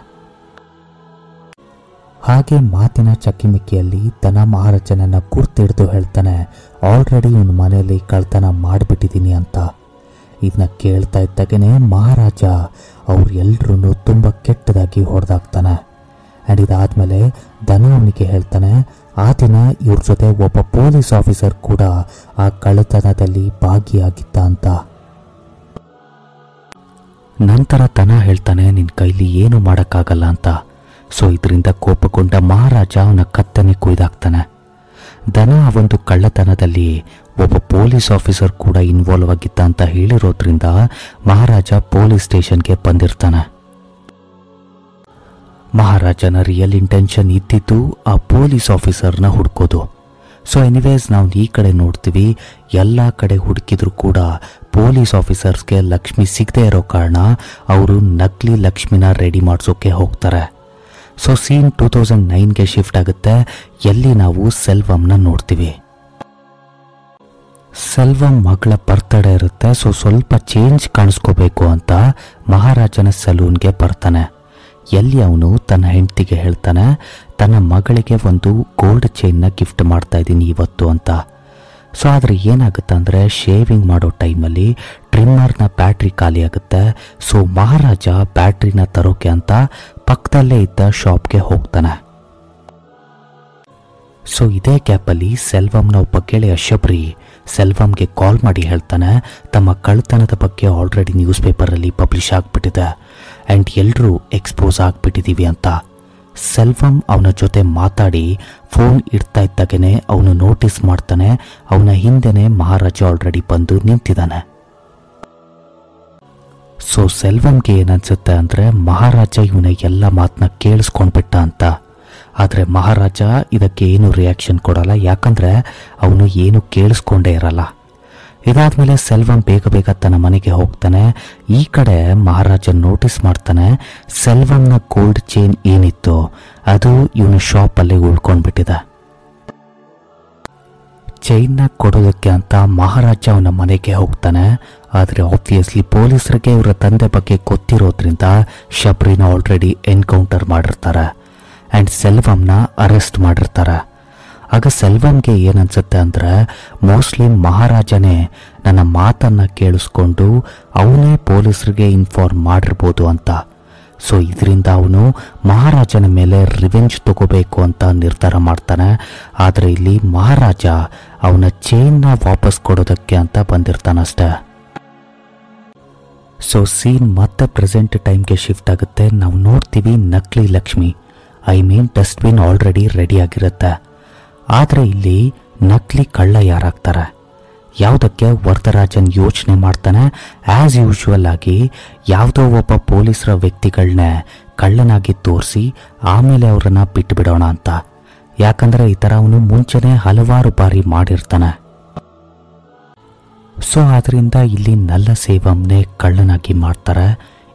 ಹಾಗೆ ಮಾತಿನ ಚಕ್ಕಿಮಿಕ್ಕಿಯಲ್ಲಿ ತನ ಮಹಾರಾಜನನ್ನ ಗುರ್ತಿಡ್ದು ಹೇಳ್ತಾನೆ ಆಲ್ರೆಡಿ ಇವನ ಮನೆಯಲ್ಲಿ ಕಳ್ತನ ಮಾಡಿಬಿಟ್ಟಿದ್ದೀನಿ ಅಂತ. ಇದನ್ನ ಕೇಳ್ತಾ ಇದ್ದಾಗೇ ಮಹಾರಾಜ ಅವ್ರೆಲ್ಲರೂ ತುಂಬ ಕೆಟ್ಟದಾಗಿ ಹೊಡೆದಾಕ್ತಾನೆ. ಆ್ಯಂಡ್ ಇದಾದಮೇಲೆ ದನ ಅವನಿಗೆ ಹೇಳ್ತಾನೆ ಆ ದಿನ ಇವ್ರ ಜೊತೆ ಒಬ್ಬ ಪೊಲೀಸ್ ಆಫೀಸರ್ ಕೂಡ ಆ ಕಳ್ಳತನದಲ್ಲಿ ಭಾಗಿಯಾಗಿದ್ದ ಅಂತ. ನಂತರ ತನ ಹೇಳ್ತಾನೆ ನಿನ್ನ ಕೈಲಿ ಏನು ಮಾಡೋಕ್ಕಾಗಲ್ಲ ಅಂತ. ಸೊ ಇದರಿಂದ ಕೋಪಗೊಂಡ ಮಹಾರಾಜ ಅವನ ಕತ್ತನೆ ಕೊಯ್ದಾಕ್ತಾನೆ. ದನ ಆ ಒಂದು ಕಳ್ಳತನದಲ್ಲಿ ಒಬ್ಬ ಪೊಲೀಸ್ ಆಫೀಸರ್ ಕೂಡ ಇನ್ವಾಲ್ವ್ ಆಗಿದ್ದ ಅಂತ ಹೇಳಿರೋದ್ರಿಂದ ಮಹಾರಾಜ ಪೊಲೀಸ್ ಸ್ಟೇಷನ್ಗೆ ಬಂದಿರ್ತಾನೆ. ಮಹಾರಾಜನ ರಿಯಲ್ ಇಂಟೆನ್ಷನ್ ಇದ್ದಿದ್ದು ಆ ಪೊಲೀಸ್ ಆಫೀಸರ್ನ ಹುಡ್ಕೋದು. ಸೊ ಎನಿವೇಸ್ ನಾವು ಈ ಕಡೆ ನೋಡ್ತೀವಿ ಎಲ್ಲ ಕಡೆ ಹುಡುಕಿದ್ರು ಕೂಡ ಪೊಲೀಸ್ ಆಫೀಸರ್ಸ್ಗೆ ಲಕ್ಷ್ಮಿ ಸಿಗದೆ ಇರೋ ಕಾರಣ ಅವರು ನಕಲಿ ಲಕ್ಷ್ಮಿನ ರೆಡಿ ಮಾಡಿಸೋಕೆ ಹೋಗ್ತಾರೆ. ಸೊ ಸೀನ್ 2009ಗೆ ಶಿಫ್ಟ್ ಆಗುತ್ತೆ. ಎಲ್ಲಿ ನಾವು ಸೆಲ್ವಂನ ನೋಡ್ತೀವಿ. ಸೆಲ್ವಂ ಮಗಳ ಬರ್ತ್ಡೇ ಇರುತ್ತೆ. ಸೊ ಸ್ವಲ್ಪ ಚೇಂಜ್ ಕಾಣಿಸ್ಕೋಬೇಕು ಅಂತ ಮಹಾರಾಜನ ಸಲೂನ್ಗೆ ಬರ್ತಾನೆ. ಎಲ್ಲಿ ಅವನು ತನ್ನ ಹೆಂಡತಿಗೆ ಹೇಳ್ತಾನೆ ತನ್ನ ಮಗಳಿಗೆ ಒಂದು ಗೋಲ್ಡ್ ಚೈನ್ನ ಗಿಫ್ಟ್ ಮಾಡ್ತಾ ಇದ್ದೀನಿ ಇವತ್ತು ಅಂತ. ಸೊ ಆದರೆ ಏನಾಗುತ್ತೆ ಅಂದರೆ ಶೇವಿಂಗ್ ಮಾಡೋ ಟೈಮಲ್ಲಿ ಟ್ರಿಮ್ಮರ್ನ ಬ್ಯಾಟ್ರಿ ಖಾಲಿ ಆಗುತ್ತೆ. ಸೊ ಮಹಾರಾಜ ಬ್ಯಾಟ್ರಿನ ತರೋಕೆ ಅಂತ ಪಕ್ಕದಲ್ಲೇ ಇದ್ದ ಶಾಪ್ಗೆ ಹೋಗ್ತಾನೆ. ಸೊ ಇದೇ ಗ್ಯಾಪಲ್ಲಿ ಸೆಲ್ವಂನ ಒಬ್ಬ ಗೆಳೆಯ ಶಬರಿ ಸೆಲ್ವಂಗೆ ಕಾಲ್ ಮಾಡಿ ಹೇಳ್ತಾನೆ ತಮ್ಮ ಕಳ್ಳತನದ ಬಗ್ಗೆ ಆಲ್ರೆಡಿ ನ್ಯೂಸ್ ಪೇಪರಲ್ಲಿ ಪಬ್ಲಿಷ್ ಆಗಿಬಿಟ್ಟಿದೆ ಆ್ಯಂಡ್ ಎಲ್ಲರೂ ಎಕ್ಸ್ಪೋಸ್ ಆಗಿಬಿಟ್ಟಿದ್ದೀವಿ ಅಂತ. ಸೆಲ್ವಂ ಅವನ ಜೊತೆ ಮಾತಾಡಿ ಫೋನ್ ಇಡ್ತಾ ಇದ್ದಾಗೇ ಅವನು ನೋಟಿಸ್ ಮಾಡ್ತಾನೆ ಅವನ ಹಿಂದೆನೇ ಮಹಾರಾಜ ಆಲ್ರೆಡಿ ಬಂದು ನಿಂತಿದ್ದಾನೆ. ಸೊ ಸೆಲ್ವಂಗೆ ಏನನ್ಸುತ್ತೆ ಅಂದರೆ ಮಹಾರಾಜ ಇವನ ಎಲ್ಲ ಮಾತನ್ನ ಕೇಳಿಸ್ಕೊಂಡ್ಬಿಟ್ಟ ಅಂತ. ಆದರೆ ಮಹಾರಾಜ ಇದಕ್ಕೆ ಏನು ರಿಯಾಕ್ಷನ್ ಕೊಡಲ್ಲ, ಯಾಕಂದರೆ ಅವನು ಏನು ಕೇಳಿಸ್ಕೊಂಡೇ ಇರಲ್ಲ. ಇದಾದ್ಮೇಲೆ ಸೆಲ್ವಂ ಬೇಗ ತನ್ನ ಮನೆಗೆ ಹೋಗ್ತಾನೆ. ಈ ಕಡೆ ಮಹಾರಾಜ ನೋಟಿಸ್ ಮಾಡ್ತಾನೆ ಸೆಲ್ವಂನ ಗೋಲ್ಡ್ ಚೈನ್ ಏನಿತ್ತು ಅದು ಇವನ ಶಾಪಲ್ಲಿ ಉಳ್ಕೊಂಡ್ಬಿಟ್ಟಿದೆ. ಚೈನ್ನ ಕೊಡೋದಕ್ಕೆ ಅಂತ ಮಹಾರಾಜ ಅವನ ಮನೆಗೆ ಹೋಗ್ತಾನೆ. ಆದರೆ ಆಬ್ವಿಯಸ್ಲಿ ಪೊಲೀಸರಿಗೆ ಇವರ ತಂದೆ ಬಗ್ಗೆ ಗೊತ್ತಿರೋದ್ರಿಂದ ಶಬರಿನ ಆಲ್ರೆಡಿ ಎನ್ಕೌಂಟರ್ ಮಾಡಿರ್ತಾರೆ ಆ್ಯಂಡ್ ಸೆಲ್ವಂನ ಅರೆಸ್ಟ್ ಮಾಡಿರ್ತಾರೆ. ಆಗ ಸೆಲ್ವಂಗೆ ಏನನ್ಸುತ್ತೆ ಅಂದರೆ ಮೋಸ್ಟ್ಲಿ ಮಹಾರಾಜನೇ ನನ್ನ ಮಾತನ್ನು ಕೇಳಿಸ್ಕೊಂಡು ಅವನೇ ಪೊಲೀಸರಿಗೆ ಇನ್ಫಾರ್ಮ್ ಮಾಡಿರ್ಬೋದು ಅಂತ. ಸೊ ಇದರಿಂದ ಅವನು ಮಹಾರಾಜನ ಮೇಲೆ ರಿವೆಂಜ್ ತಗೋಬೇಕು ಅಂತ ನಿರ್ಧಾರ ಮಾಡ್ತಾನೆ. ಆದರೆ ಇಲ್ಲಿ ಮಹಾರಾಜ ಅವನ ಚೈನ್ನ ವಾಪಸ್ ಕೊಡೋದಕ್ಕೆ ಅಂತ ಬಂದಿರ್ತಾನಷ್ಟೆ. ಸೊ ಸೀನ್ ಮತ್ತೆ ಪ್ರೆಸೆಂಟ್ ಟೈಮ್ಗೆ ಶಿಫ್ಟ್ ಆಗುತ್ತೆ. ನಾವು ನೋಡ್ತೀವಿ ನಕಲಿ Lakshmi, I mean dustbin already ready ಆಗಿರುತ್ತೆ. ಆದರೆ ಇಲ್ಲಿ ನಕಲಿ ಕಳ್ಳ ಯಾರಾಗ್ತಾರೆ? ಯಾವುದಕ್ಕೆ ವರದರಾಜನ್ ಯೋಚನೆ ಮಾಡ್ತಾನೆ, ಆ್ಯಸ್ ಯೂಶುವಲ್ ಆಗಿ ಯಾವುದೋ ಒಬ್ಬ ಪೊಲೀಸರ ವ್ಯಕ್ತಿಗಳನ್ನೇ ಕಳ್ಳನಾಗಿ ತೋರಿಸಿ ಆಮೇಲೆ ಅವರನ್ನು ಬಿಟ್ಟುಬಿಡೋಣ ಅಂತ. ಯಾಕಂದರೆ ಈ ಥರ ಅವನು ಮುಂಚೆನೇ ಹಲವಾರು ಬಾರಿ ಮಾಡಿರ್ತಾನೆ. ಸೊ ಆದ್ದರಿಂದ ಇಲ್ಲಿ ನಲ್ಲಸೇವಂನೇ ಕಳ್ಳನಾಗಿ ಮಾಡ್ತಾರೆ.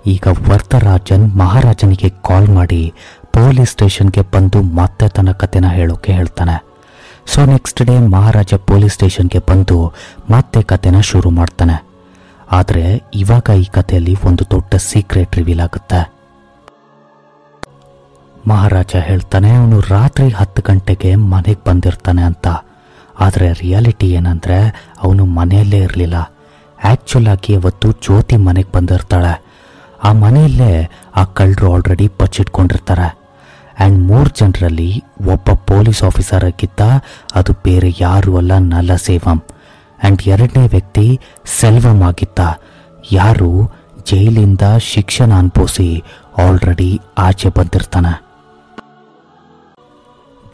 ಈಗ ವರದರಾಜನ್ ಮಹಾರಾಜನಿಗೆ ಕಾಲ್ ಮಾಡಿ ಪೊಲೀಸ್ ಸ್ಟೇಷನ್ಗೆ ಬಂದು ಮತ್ತೆ ತನ್ನ ಕಥೆನ ಹೇಳೋಕೆ ಹೇಳ್ತಾನೆ. ಸೊ ನೆಕ್ಸ್ಟ್ ಡೇ ಮಹಾರಾಜ ಪೊಲೀಸ್ ಸ್ಟೇಷನ್ಗೆ ಬಂದು ಮತ್ತೆ ಕಥೆನ ಶುರು ಮಾಡ್ತಾನೆ. ಆದರೆ ಇವಾಗ ಈ ಕಥೆಯಲ್ಲಿ ಒಂದು ದೊಡ್ಡ ಸೀಕ್ರೆಟ್ ರಿವೀಲ್ ಆಗುತ್ತೆ. ಮಹಾರಾಜ ಹೇಳ್ತಾನೆ ಅವನು ರಾತ್ರಿ 10 ಗಂಟೆಗೆ ಮನೆಗೆ ಬಂದಿರ್ತಾನೆ ಅಂತ. ಆದರೆ ರಿಯಾಲಿಟಿ ಏನಂದರೆ ಅವನು ಮನೆಯಲ್ಲೇ ಇರಲಿಲ್ಲ. ಆ್ಯಕ್ಚುಲ್ ಆಗಿ ಅವತ್ತು ಜ್ಯೋತಿ ಮನೆಗೆ ಬಂದಿರ್ತಾಳೆ. ಆ ಮನೆಯಲ್ಲೇ ಆ ಕಳ್ಳರು ಆಲ್ರೆಡಿ ಬಚ್ಚಿಟ್ಕೊಂಡಿರ್ತಾರೆ. ಆ್ಯಂಡ್ 3 ಜನರಲ್ಲಿ ಒಬ್ಬ ಪೊಲೀಸ್ ಆಫೀಸರ್ ಆಗಿದ್ದ, ಅದು ಬೇರೆ ಯಾರೂ ಅಲ್ಲ, ನಲ್ಲಸೇವಂ. ಆ್ಯಂಡ್ 2ನೇ ವ್ಯಕ್ತಿ ಸೆಲ್ವಂ ಆಗಿದ್ದ, ಯಾರು ಜೈಲಿಂದ ಶಿಕ್ಷಣ ಅನುಭವಿಸಿ ಆಲ್ರೆಡಿ ಆಚೆ ಬಂದಿರ್ತಾನೆ.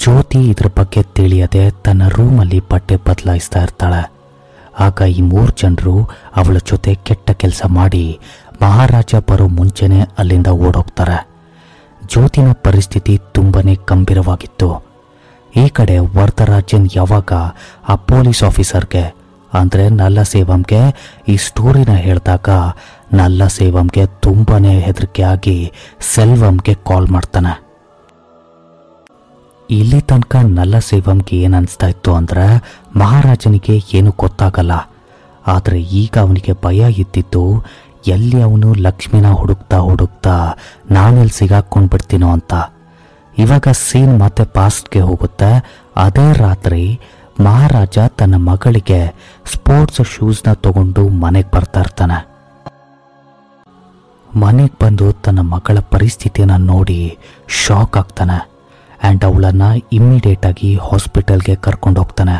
ಜ್ಯೋತಿ ಇದ್ರ ಬಗ್ಗೆ ತಿಳಿಯದೆ ತನ್ನ ರೂಮಲ್ಲಿ ಬಟ್ಟೆ ಬದಲಾಯಿಸ್ತಾ ಇರ್ತಾಳೆ. ಆಗ ಈ 3 ಜನರು ಅವಳ ಜೊತೆ ಕೆಟ್ಟ ಕೆಲಸ ಮಾಡಿ ಮಹಾರಾಜ ಬರೋ ಮುಂಚೆನೇ ಅಲ್ಲಿಂದ ಓಡೋಗ್ತಾರೆ. ಜ್ಯೋತಿನ ಪರಿಸ್ಥಿತಿ ತುಂಬಾನೇ ಗಂಭೀರವಾಗಿತ್ತು. ಈ ಕಡೆ ವರದರಾಜನ್ ಯಾವಾಗ ಆ ಪೊಲೀಸ್ ಆಫೀಸರ್ಗೆ ಅಂದರೆ ನಲ್ಲಸೇವಂಗೆ ಈ ಸ್ಟೋರಿನ ಹೇಳಿದಾಗ ನಲ್ಲಸೇವಂಗೆ ತುಂಬಾನೇ ಹೆದರಿಕೆ ಆಗಿ ಸೆಲ್ವಂಗೆ ಕಾಲ್ ಮಾಡ್ತಾನೆ. ಇಲ್ಲಿ ತನಕ ನಲ್ಲಸೇವಂಗೆ ಏನು ಅನಿಸ್ತಾ ಇತ್ತು ಅಂದರೆ ಮಹಾರಾಜನಿಗೆ ಏನು ಗೊತ್ತಾಗಲ್ಲ. ಆದರೆ ಈಗ ಅವನಿಗೆ ಭಯ ಇದ್ದಿತ್ತು, ಎಲ್ಲಿ ಅವನು ಲಕ್ಷ್ಮಿನ ಹುಡುಕ್ತಾ ನಾನೆಲ್ಲಿ ಸಿಗಾಕೊಂಡ್ಬಿಡ್ತೀನೋ ಅಂತ. ಇವಾಗ ಸೀನ್ ಮತ್ತೆ ಪಾಸ್ಟ್ಗೆ ಹೋಗುತ್ತೆ. ಅದೇ ರಾತ್ರಿ ಮಹಾರಾಜ ತನ್ನ ಮಗಳಿಗೆ ಸ್ಪೋರ್ಟ್ಸ್ ಶೂಸ್ನ ತಗೊಂಡು ಮನೆಗೆ ಬರ್ತಾ ಇರ್ತಾನೆ. ಮನೆಗೆ ಬಂದು ತನ್ನ ಮಗಳ ಪರಿಸ್ಥಿತಿನ ನೋಡಿ ಶಾಕ್ ಆಗ್ತಾನೆ. ಆ್ಯಂಡ್ ಅವಳನ್ನು ಇಮ್ಮಿಡಿಯೇಟಾಗಿ ಹಾಸ್ಪಿಟಲ್ಗೆ ಕರ್ಕೊಂಡು ಹೋಗ್ತಾನೆ.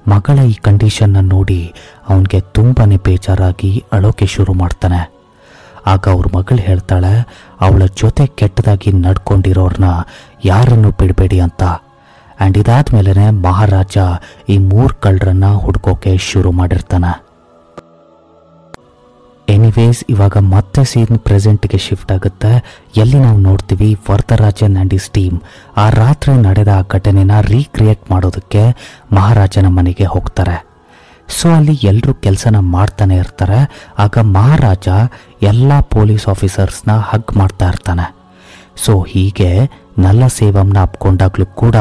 ಮಗಳ ಈ ಕಂಡೀಷನ್ನ ನೋಡಿ ಅವನಿಗೆ ತುಂಬಾ ಬೇಜಾರಾಗಿ ಅಳೋಕೆ ಶುರು ಮಾಡ್ತಾನೆ. ಆಗ ಅವ್ರ ಮಗಳು ಹೇಳ್ತಾಳೆ, ಅವಳ ಜೊತೆ ಕೆಟ್ಟದಾಗಿ ನಡ್ಕೊಂಡಿರೋರ್ನ ಯಾರನ್ನು ಬಿಡಬೇಡಿ ಅಂತ. ಆ್ಯಂಡ್ ಇದಾದ್ಮೇಲೆ ಮಹಾರಾಜ ಈ 3 ಕಳ್ಳರನ್ನ ಹುಡ್ಕೋಕೆ ಶುರು ಮಾಡಿರ್ತಾನೆ. ಎನಿವೇಸ್ ಇವಾಗ ಮತ್ತೆ ಸೀನ್ ಪ್ರೆಸೆಂಟ್ಗೆ ಶಿಫ್ಟ್ ಆಗುತ್ತೆ. ಎಲ್ಲಿ ನಾವು ನೋಡ್ತೀವಿ ವರದರಾಜನ್ ಆ್ಯಂಡ್ ಇಸ್ ಟೀಮ್ ಆ ರಾತ್ರಿ ನಡೆದ ಆ ಘಟನೆನ ರೀಕ್ರಿಯೇಟ್ ಮಾಡೋದಕ್ಕೆ ಮಹಾರಾಜನ ಮನೆಗೆ ಹೋಗ್ತಾರೆ. ಸೊ ಅಲ್ಲಿ ಎಲ್ಲರೂ ಕೆಲಸನ ಮಾಡ್ತಾನೆ ಇರ್ತಾರೆ. ಆಗ ಮಹಾರಾಜ ಎಲ್ಲ ಪೊಲೀಸ್ ಆಫೀಸರ್ಸ್ನ ಹಗ್ ಮಾಡ್ತಾ ಇರ್ತಾನೆ. ಸೊ ಹೀಗೆ ನಲ್ಲಸೇವಂನ ಅಪ್ಕೊಂಡಾಗ್ಲೂ ಕೂಡ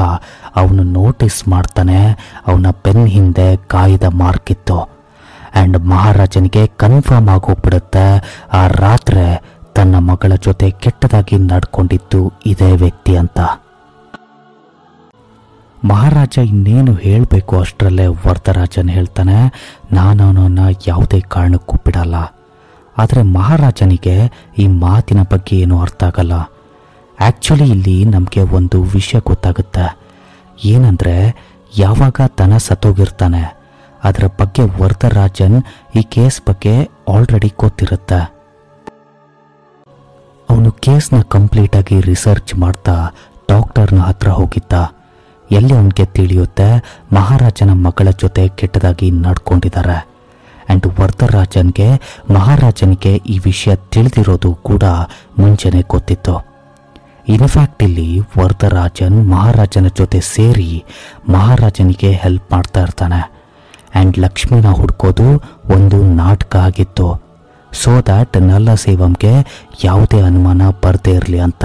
ಅವನು ನೋಟಿಸ್ ಮಾಡ್ತಾನೆ, ಅವನ ಬೆನ್ನ ಹಿಂದೆ ಗಾಯದ ಮಾರ್ಕ್ ಇತ್ತು. ಆ್ಯಂಡ್ ಮಹಾರಾಜನಿಗೆ ಕನ್ಫರ್ಮ್ ಆಗೋಗ್ಬಿಡುತ್ತೆ ಆ ರಾತ್ರಿ ತನ್ನ ಮಗಳ ಜೊತೆ ಕೆಟ್ಟದಾಗಿ ನಡ್ಕೊಂಡಿದ್ದು ಇದೇ ವ್ಯಕ್ತಿ ಅಂತ. ಮಹಾರಾಜ ಇನ್ನೇನು ಹೇಳಬೇಕು ಅಷ್ಟರಲ್ಲೇ ವರದರಾಜನ್ ಹೇಳ್ತಾನೆ, ನಾನು ಅವನನ್ನು ಯಾವುದೇ ಕಾರಣಕ್ಕೂ ಬಿಡಲ್ಲ. ಆದರೆ ಮಹಾರಾಜನಿಗೆ ಈ ಮಾತಿನ ಬಗ್ಗೆ ಏನೂ ಅರ್ಥ ಆಗಲ್ಲ. ಆ್ಯಕ್ಚುಲಿ ಇಲ್ಲಿ ನಮಗೆ ಒಂದು ವಿಷಯ ಗೊತ್ತಾಗುತ್ತೆ. ಏನಂದರೆ ಯಾವಾಗ ತನ ಸತ್ತೋಗಿರ್ತಾನೆ ಅದರ ಬಗ್ಗೆ ವರದರಾಜನ್ ಈ ಕೇಸ್ ಬಗ್ಗೆ ಆಲ್ರೆಡಿ ಗೊತ್ತಿರುತ್ತೆ. ಅವನು ಕೇಸ್ನ ಕಂಪ್ಲೀಟಾಗಿ ರಿಸರ್ಚ್ ಮಾಡ್ತಾ ಡಾಕ್ಟರ್ನ ಹತ್ರ ಹೋಗಿದ್ದ. ಎಲ್ಲಿ ಅವನಿಗೆ ತಿಳಿಯುತ್ತೆ ಮಹಾರಾಜನ ಮಗಳ ಜೊತೆ ಕೆಟ್ಟದಾಗಿ ನಡ್ಕೊಂಡಿದ್ದಾರೆ. ಆ್ಯಂಡ್ ವರದರಾಜನ್ಗೆ ಮಹಾರಾಜನಿಗೆ ಈ ವಿಷಯ ತಿಳಿದಿರೋದು ಕೂಡ ಮುಂಚೆನೇ ಗೊತ್ತಿತ್ತು. ಇನ್ಫ್ಯಾಕ್ಟ್ ಇಲ್ಲಿ ವರದರಾಜನ್ ಮಹಾರಾಜನ ಜೊತೆ ಸೇರಿ ಮಹಾರಾಜನಿಗೆ ಹೆಲ್ಪ್ ಮಾಡ್ತಾ ಇರ್ತಾನೆ. ಆ್ಯಂಡ್ ಲಕ್ಷ್ಮಿನ ಹುಡ್ಕೋದು ಒಂದು ನಾಟಕ ಆಗಿತ್ತು, ಸೋ ದ್ಯಾಟ್ ನಲ್ಲಸೇವಂಗೆ ಯಾವುದೇ ಅನುಮಾನ ಬರದೇ ಇರಲಿ ಅಂತ.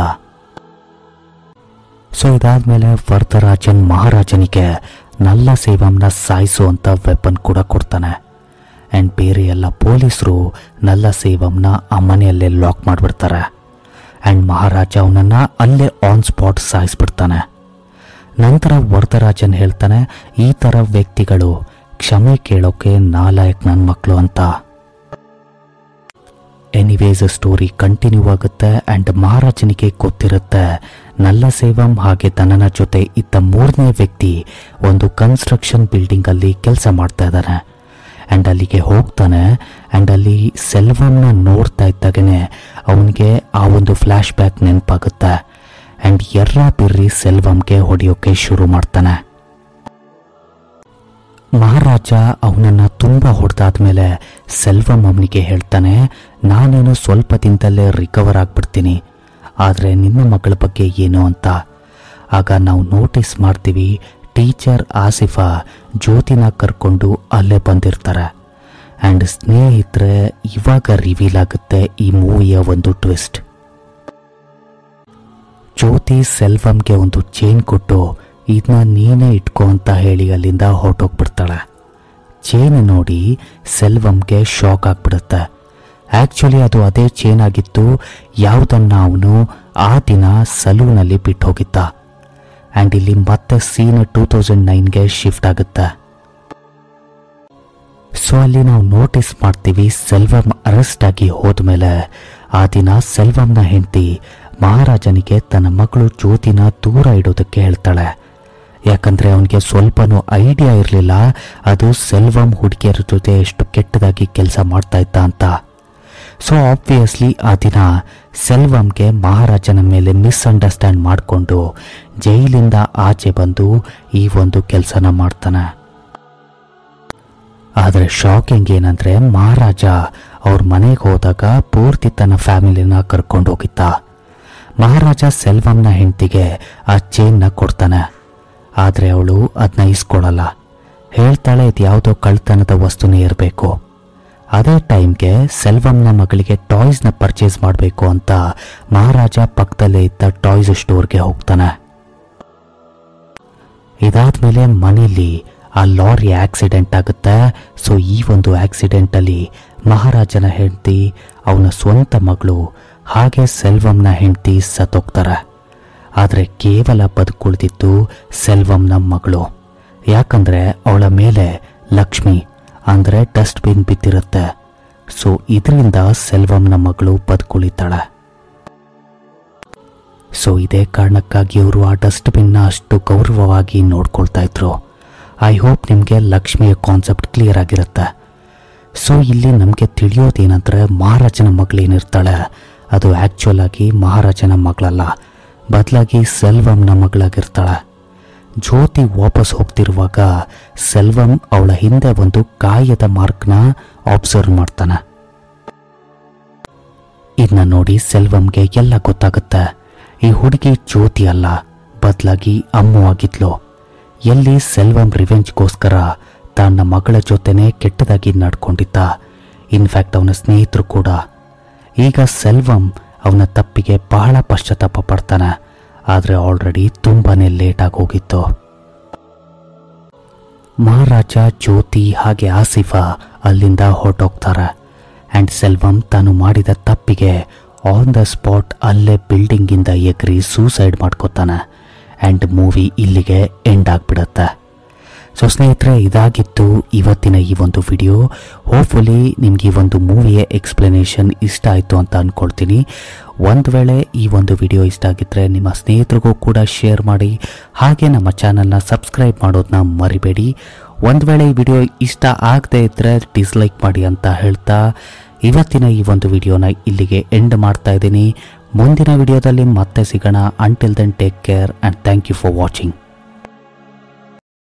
ಸೊ ಇದಾದ್ಮೇಲೆ ವರದರಾಜನ್ ಮಹಾರಾಜನಿಗೆ ನಲ್ಲಸೇವಂನ ಸಾಯಿಸುವಂಥ ವೆಪನ್ ಕೂಡ ಕೊಡ್ತಾನೆ. ಆ್ಯಂಡ್ ಬೇರೆ ಎಲ್ಲ ಪೊಲೀಸರು ನಲ್ಲಸೇವಂನ ಆ ಮನೆಯಲ್ಲೇ ಲಾಕ್ ಮಾಡಿಬಿಡ್ತಾರೆ. ಆ್ಯಂಡ್ ಮಹಾರಾಜ ಅವನನ್ನು ಅಲ್ಲೇ ಆನ್ ಸ್ಪಾಟ್ ಸಾಯಿಸ್ಬಿಡ್ತಾನೆ. ನಂತರ ವರದರಾಜನ್ ಹೇಳ್ತಾನೆ, ಈ ಥರ ವ್ಯಕ್ತಿಗಳು ಕ್ಷಮೆ ಕೇಳೋಕೆ ನಾಲಾಯಕ್ ನನ್ನ ಮಕ್ಕಳು ಅಂತ. ಎನಿವೇಸ್ ಸ್ಟೋರಿ ಕಂಟಿನ್ಯೂ ಆಗುತ್ತೆ. ಆ್ಯಂಡ್ ಮಹಾರಾಜನಿಗೆ ಗೊತ್ತಿರುತ್ತೆ ನಲ್ಲಸೇವಂ ಹಾಗೆ ತನ್ನ ಜೊತೆ ಇದ್ದ 3ನೇ ವ್ಯಕ್ತಿ ಒಂದು ಕನ್ಸ್ಟ್ರಕ್ಷನ್ ಬಿಲ್ಡಿಂಗಲ್ಲಿ ಕೆಲಸ ಮಾಡ್ತಾ ಇದ್ದಾನೆ. ಆ್ಯಂಡ್ ಅಲ್ಲಿಗೆ ಹೋಗ್ತಾನೆ. ಆ್ಯಂಡ್ ಅಲ್ಲಿ ಸೆಲ್ವಂನ ನೋಡ್ತಾ ಇದ್ದಾಗನೇ ಅವನಿಗೆ ಆ ಒಂದು ಫ್ಲ್ಯಾಶ್ ಬ್ಯಾಕ್ ನೆನಪಾಗುತ್ತೆ. ಆ್ಯಂಡ್ ಎರ್ರ ಬಿರ್ರಿ ಸೆಲ್ವಂಗೆ ಹೊಡೆಯೋಕೆ ಶುರು ಮಾಡ್ತಾನೆ. ಮಹಾರಾಜ ಅವನನ್ನು ತುಂಬ ಹೊಡೆದಾದ್ಮೇಲೆ ಸೆಲ್ವಂ ಅವನಿಗೆ ಹೇಳ್ತಾನೆ, ನಾನೇನು ಸ್ವಲ್ಪ ದಿನದಲ್ಲೇ ರಿಕವರ್ ಆಗಿಬಿಡ್ತೀನಿ, ಆದರೆ ನಿನ್ನ ಮಗಳ ಬಗ್ಗೆ ಏನು ಅಂತ. ಆಗ ನಾವು ನೋಟಿಸ್ ಮಾಡ್ತೀವಿ, ಟೀಚರ್ ಆಸಿಫಾ ಜ್ಯೋತಿನ ಕರ್ಕೊಂಡು ಅಲ್ಲೇ ಬಂದಿರ್ತಾರೆ. ಆ್ಯಂಡ್ ಸ್ನೇಹಿತರೆ, ಇವಾಗ ರಿವೀಲ್ ಆಗುತ್ತೆ ಈ ಮೂವಿಯ ಒಂದು ಟ್ವಿಸ್ಟ್. ಜ್ಯೋತಿ ಸೆಲ್ವಂಗೆ ಒಂದು ಚೈನ್ ಕೊಟ್ಟು ಇದನ್ನ ನೀನೇ ಇಟ್ಕೋ ಅಂತ ಹೇಳಿ ಅಲ್ಲಿಂದ ಹೊರಟೋಗ್ಬಿಡ್ತಾಳೆ. ಚೈನ್ ನೋಡಿ ಸೆಲ್ವಂಗೆ ಶಾಕ್ ಆಗ್ಬಿಡುತ್ತೆ. ಆ್ಯಕ್ಚುಲಿ ಅದು ಅದೇ ಚೈನ್ ಆಗಿತ್ತು ಯಾವುದನ್ನು ಅವನು ಆ ದಿನ ಸಲೂನಲ್ಲಿ ಬಿಟ್ಟು ಹೋಗಿದ್ದ. ಆ್ಯಂಡ್ ಇಲ್ಲಿ ಮತ್ತೆ ಸೀನ್ 2009ಗೆ ಶಿಫ್ಟ್ ಆಗುತ್ತೆ. ಸೊ ಅಲ್ಲಿ ನಾವು ನೋಟಿಸ್ ಮಾಡ್ತೀವಿ, ಸೆಲ್ವಂ ಅರೆಸ್ಟ್ ಆಗಿ ಹೋದ್ಮೇಲೆ ಆ ದಿನ ಸೆಲ್ವಂನ ಹೆಂಡತಿ ಮಹಾರಾಜನಿಗೆ ತನ್ನ ಮಗಳು ಜ್ಯೋತಿನ ದೂರ ಇಡೋದಕ್ಕೆ ಹೇಳ್ತಾಳೆ. ಯಾಕಂದರೆ ಅವನಿಗೆ ಸ್ವಲ್ಪನೂ ಐಡಿಯಾ ಇರಲಿಲ್ಲ ಅದು ಸೆಲ್ವಂ ಹುಡುಗಿಯರ ಜೊತೆ ಎಷ್ಟು ಕೆಟ್ಟದಾಗಿ ಕೆಲಸ ಮಾಡ್ತಾ ಇದ್ದ ಅಂತ. ಸೊ ಆಬ್ವಿಯಸ್ಲಿ ಆ ದಿನ ಸೆಲ್ವಂಗೆ ಮಹಾರಾಜನ ಮೇಲೆ ಮಿಸ್ಅಂಡರ್ಸ್ಟ್ಯಾಂಡ್ ಮಾಡಿಕೊಂಡು ಜೈಲಿಂದ ಆಚೆ ಬಂದು ಈ ಒಂದು ಕೆಲಸನ ಮಾಡ್ತಾನೆ. ಆದರೆ ಶಾಕಿಂಗ್ ಏನಂದರೆ, ಮಹಾರಾಜ ಅವ್ರ ಮನೆಗೆ ಹೋದಾಗ ಪೂರ್ತಿ ತನ್ನ ಫ್ಯಾಮಿಲಿನ ಕರ್ಕೊಂಡು ಹೋಗಿದ್ದ. ಮಹಾರಾಜ ಸೆಲ್ವಂನ ಹೆಂಡತಿಗೆ ಆ ಚೈನ್ನ ಕೊಡ್ತಾನೆ. ಆದರೆ ಅವಳು ಅದನ್ನ ಇಸ್ಕೊಳ್ಳಲ್ಲ. ಹೇಳ್ತಾಳೆ ಇದು ಯಾವುದೋ ಕಳ್ತನದ ವಸ್ತುನೇ ಇರಬೇಕು. ಅದೇ ಟೈಮ್ಗೆ ಸೆಲ್ವಂನ ಮಗಳಿಗೆ ಟಾಯ್ಸ್ನ ಪರ್ಚೇಸ್ ಮಾಡಬೇಕು ಅಂತ ಮಹಾರಾಜ ಪಕ್ಕದಲ್ಲೇ ಇದ್ದ ಟಾಯ್ಸ್ ಸ್ಟೋರ್ಗೆ ಹೋಗ್ತಾನೆ. ಇದಾದ್ಮೇಲೆ ಮನೇಲಿ ಆ ಲಾರಿ ಆಕ್ಸಿಡೆಂಟ್ ಆಗುತ್ತೆ. ಸೊ ಈ ಒಂದು ಆಕ್ಸಿಡೆಂಟಲ್ಲಿ ಮಹಾರಾಜನ ಹೆಂಡತಿ, ಅವನ ಸ್ವಂತ ಮಗಳು ಹಾಗೆ ಸೆಲ್ವಂನ ಹೆಂಡತಿ ಸತ್ತೋಗ್ತಾರೆ. ಆದರೆ ಕೇವಲ ಬದುಕುಳಿದಿದ್ದು ಸೆಲ್ವಂನ ಮಗಳು. ಯಾಕಂದರೆ ಅವಳ ಮೇಲೆ ಲಕ್ಷ್ಮಿ ಅಂದರೆ ಡಸ್ಟ್ಬಿನ್ ಬಿದ್ದಿರುತ್ತೆ. ಸೊ ಇದರಿಂದ ಸೆಲ್ವಂನ ಮಗಳು ಬದುಕುಳಿತಾಳೆ. ಸೊ ಇದೇ ಕಾರಣಕ್ಕಾಗಿ ಅವರು ಆ ಡಸ್ಟ್ಬಿನ್ನ ಅಷ್ಟು ಗೌರವವಾಗಿ ನೋಡ್ಕೊಳ್ತಾ ಇದ್ರು. ಐ ಹೋಪ್ ನಿಮಗೆ ಲಕ್ಷ್ಮಿಯ ಕಾನ್ಸೆಪ್ಟ್ ಕ್ಲಿಯರ್ ಆಗಿರುತ್ತೆ. ಸೊ ಇಲ್ಲಿ ನಮಗೆ ತಿಳಿಯೋದೇನಂದರೆ, ಮಹಾರಾಜನ ಮಗಳೇನಿರ್ತಾಳೆ ಅದು ಆ್ಯಕ್ಚುಲ್ ಆಗಿ ಮಹಾರಾಜನ ಮಗಳಲ್ಲ, ಬದಲಾಗಿ ಸೆಲ್ವಂನ ಮಗಳಾಗಿರ್ತಾಳೆ. ಜ್ಯೋತಿ ವಾಪಸ್ ಹೋಗ್ತಿರುವಾಗ ಸೆಲ್ವಂ ಅವಳ ಹಿಂದೆ ಒಂದು ಗಾಯದ ಮಾರ್ಕ್ನ ಅಬ್ಸರ್ವ್ ಮಾಡ್ತಾನೆ. ಇದನ್ನ ನೋಡಿ ಸೆಲ್ವಂಗೆ ಎಲ್ಲ ಗೊತ್ತಾಗುತ್ತೆ. ಈ ಹುಡುಗಿ ಜ್ಯೋತಿ ಅಲ್ಲ, ಬದಲಾಗಿ ಅಮ್ಮು ಆಗಿದ್ಲು. ಎಲ್ಲಿ ಸೆಲ್ವಂ ರಿವೆಂಜ್ಗೋಸ್ಕರ ತನ್ನ ಮಗಳ ಜೊತೆನೇ ಕೆಟ್ಟದಾಗಿ ನಡ್ಕೊಂಡಿದ್ದ. ಇನ್ಫ್ಯಾಕ್ಟ್ ಅವನ ಸ್ನೇಹಿತರು ಕೂಡ. ಈಗ ಸೆಲ್ವಂ ಅವನ ತಪ್ಪಿಗೆ ಬಹಳ ಪಶ್ಚಾತ್ತಾಪ ಪಡ್ತಾನೆ. ಆದರೆ ಆಲ್ರೆಡಿ ತುಂಬಾನೇ ಲೇಟಾಗಿ ಹೋಗಿತ್ತು. ಮಹಾರಾಜ, ಜ್ಯೋತಿ ಹಾಗೆ ಆಸಿಫಾ ಅಲ್ಲಿಂದ ಹೊರಟೋಗ್ತಾರೆ. ಆ್ಯಂಡ್ ಸೆಲ್ವಂ ತಾನು ಮಾಡಿದ ತಪ್ಪಿಗೆ ಆನ್ ದ ಸ್ಪಾಟ್ ಅಲ್ಲೇ ಬಿಲ್ಡಿಂಗಿಂದ ಎಗರಿ ಸೂಸೈಡ್ ಮಾಡ್ಕೋತಾನೆ. ಆ್ಯಂಡ್ ಮೂವಿ ಇಲ್ಲಿಗೆ ಎಂಡ್ ಆಗಿಬಿಡುತ್ತೆ. ಸೊ ಸ್ನೇಹಿತರೆ, ಇದಾಗಿತ್ತು ಇವತ್ತಿನ ಈ ಒಂದು ವಿಡಿಯೋ. ಹೋಪ್ಫುಲಿ ನಿಮಗೆ ಈ ಒಂದು ಮೂವಿಯ ಎಕ್ಸ್ಪ್ಲನೇಷನ್ ಇಷ್ಟ ಆಯಿತು ಅಂತ ಅಂದ್ಕೊಳ್ತೀನಿ. ಒಂದು ವೇಳೆ ಈ ಒಂದು ವಿಡಿಯೋ ಇಷ್ಟ ಆಗಿದ್ದರೆ ನಿಮ್ಮ ಸ್ನೇಹಿತರಿಗೂ ಕೂಡ ಶೇರ್ ಮಾಡಿ. ಹಾಗೆ ನಮ್ಮ ಚಾನಲ್ನ ಸಬ್ಸ್ಕ್ರೈಬ್ ಮಾಡೋದನ್ನ ಮರಿಬೇಡಿ. ಒಂದು ವೇಳೆ ಈ ವಿಡಿಯೋ ಇಷ್ಟ ಆಗದೇ ಇದ್ದರೆ ಡಿಸ್ಲೈಕ್ ಮಾಡಿ ಅಂತ ಹೇಳ್ತಾ ಇವತ್ತಿನ ಈ ಒಂದು ವಿಡಿಯೋನ ಇಲ್ಲಿಗೆ ಎಂಡ್ ಮಾಡ್ತಾ ಇದ್ದೀನಿ. ಮುಂದಿನ ವಿಡಿಯೋದಲ್ಲಿ ಮತ್ತೆ ಸಿಗೋಣ. Until then take care and thank you for watching.